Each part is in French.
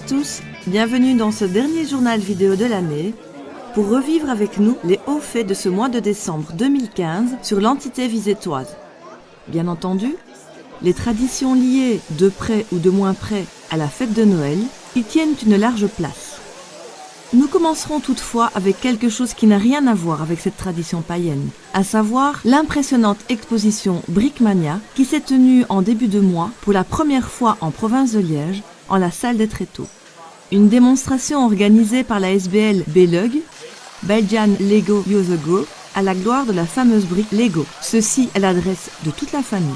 tous, bienvenue dans ce dernier journal vidéo de l'année pour revivre avec nous les hauts faits de ce mois de décembre 2015 sur l'entité visétoise. Bien entendu, les traditions liées, de près ou de moins près, à la fête de Noël y tiennent une large place. Nous commencerons toutefois avec quelque chose qui n'a rien à voir avec cette tradition païenne, à savoir l'impressionnante exposition Brickmania qui s'est tenue en début de mois pour la première fois en province de Liège, en la salle des Tréteaux. Une démonstration organisée par la SBL Belug, Belgian Lego User Group, à la gloire de la fameuse brique Lego, ceci à l'adresse de toute la famille.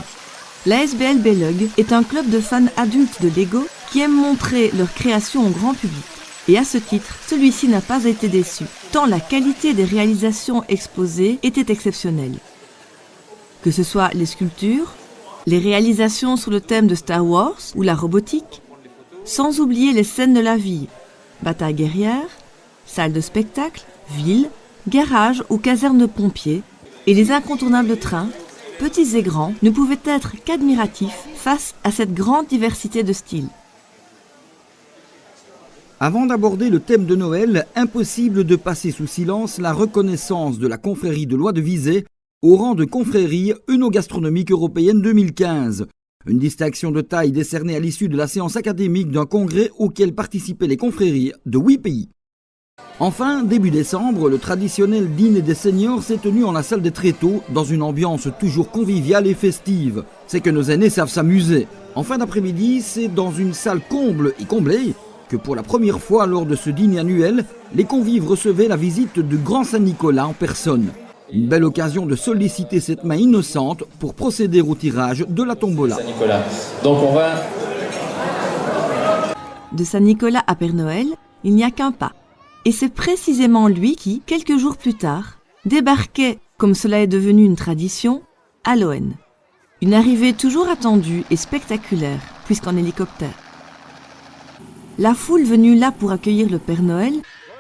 La SBL Belug est un club de fans adultes de Lego qui aiment montrer leur création au grand public. Et à ce titre, celui-ci n'a pas été déçu, tant la qualité des réalisations exposées était exceptionnelle. Que ce soit les sculptures, les réalisations sur le thème de Star Wars ou la robotique, sans oublier les scènes de la vie, batailles guerrières, salles de spectacle, villes, garages ou casernes de pompiers, et les incontournables trains, petits et grands, ne pouvaient être qu'admiratifs face à cette grande diversité de styles. Avant d'aborder le thème de Noël, impossible de passer sous silence la reconnaissance de la confrérie de Lois de Visé au rang de confrérie œnogastronomique européenne 2015. Une distinction de taille décernée à l'issue de la séance académique d'un congrès auquel participaient les confréries de 8 pays. Enfin, début décembre, le traditionnel dîner des seniors s'est tenu en la salle des Tréteaux dans une ambiance toujours conviviale et festive. C'est que nos aînés savent s'amuser. En fin d'après-midi, c'est dans une salle comble et comblée que pour la première fois lors de ce dîner annuel, les convives recevaient la visite de Grand Saint-Nicolas en personne. Une belle occasion de solliciter cette main innocente pour procéder au tirage de la tombola. Saint-Nicolas. Donc on va... De Saint-Nicolas à Père Noël, il n'y a qu'un pas. Et c'est précisément lui qui, quelques jours plus tard, débarquait, comme cela est devenu une tradition, à Loen. Une arrivée toujours attendue et spectaculaire, puisqu'en hélicoptère. La foule venue là pour accueillir le Père Noël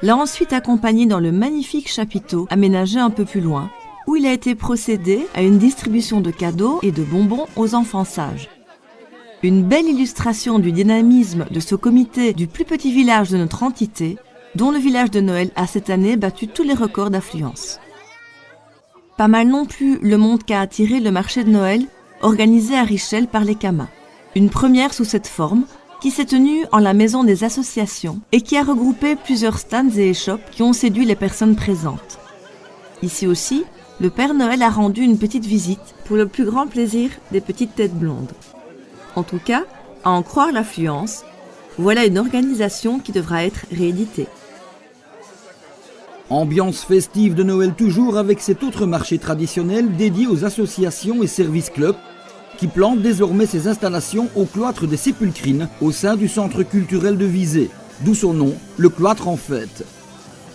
l'a ensuite accompagné dans le magnifique chapiteau aménagé un peu plus loin, où il a été procédé à une distribution de cadeaux et de bonbons aux enfants sages. Une belle illustration du dynamisme de ce comité du plus petit village de notre entité, dont le village de Noël a cette année battu tous les records d'affluence. Pas mal non plus le monde qu'a attiré le marché de Noël organisé à Richel par les Camas. Une première sous cette forme, qui s'est tenue en la maison des associations et qui a regroupé plusieurs stands et échoppes qui ont séduit les personnes présentes. Ici aussi, le Père Noël a rendu une petite visite pour le plus grand plaisir des petites têtes blondes. En tout cas, à en croire l'affluence, voilà une organisation qui devra être rééditée. Ambiance festive de Noël toujours avec cet autre marché traditionnel dédié aux associations et services clubs qui plante désormais ses installations au cloître des Sépulcrines au sein du centre culturel de Visé, d'où son nom, le cloître en fête.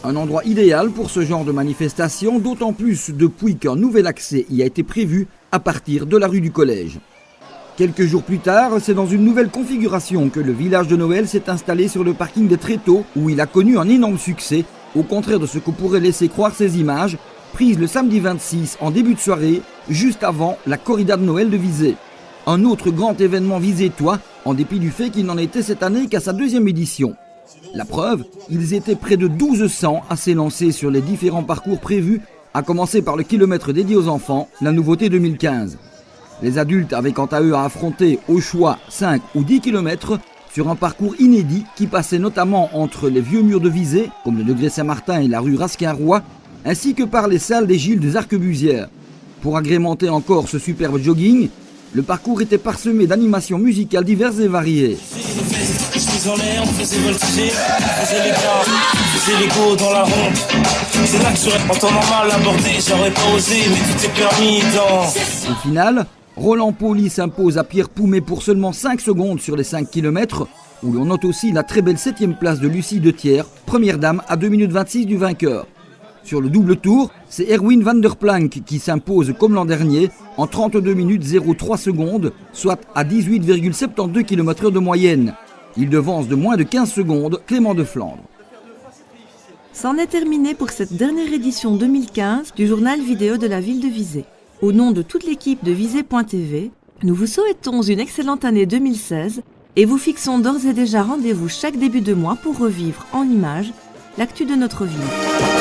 Un endroit idéal pour ce genre de manifestation, d'autant plus depuis qu'un nouvel accès y a été prévu à partir de la rue du Collège. Quelques jours plus tard, c'est dans une nouvelle configuration que le village de Noël s'est installé sur le parking des Tréteaux où il a connu un énorme succès, au contraire de ce que pourraient laisser croire ces images, prise le samedi 26 en début de soirée, juste avant la corrida de Noël de Visé. Un autre grand événement visétois, en dépit du fait qu'il n'en était cette année qu'à sa 2e édition. La preuve, ils étaient près de 1200 à s'élancer sur les différents parcours prévus, à commencer par le kilomètre dédié aux enfants, la nouveauté 2015. Les adultes avaient quant à eux à affronter au choix 5 ou 10 km sur un parcours inédit qui passait notamment entre les vieux murs de Visé, comme le degré Saint-Martin et la rue Rasquin-Roy, ainsi que par les salles des Gilles des Arquebusières. Pour agrémenter encore ce superbe jogging, le parcours était parsemé d'animations musicales diverses et variées. Au final, Roland Poli s'impose à Pierre Poumet pour seulement 5 secondes sur les 5 km, où l'on note aussi la très belle 7e place de Lucie De Thiers, première dame à 2 minutes 26 du vainqueur. Sur le double tour, c'est Erwin van der Planck qui s'impose comme l'an dernier en 32 minutes 03 secondes, soit à 18,72 km/h de moyenne. Il devance de moins de 15 secondes Clément de Flandre. C'en est terminé pour cette dernière édition 2015 du journal vidéo de la ville de Visé. Au nom de toute l'équipe de Visé.tv, nous vous souhaitons une excellente année 2016 Et vous fixons d'ores et déjà rendez-vous chaque début de mois pour revivre en images l'actu de notre ville.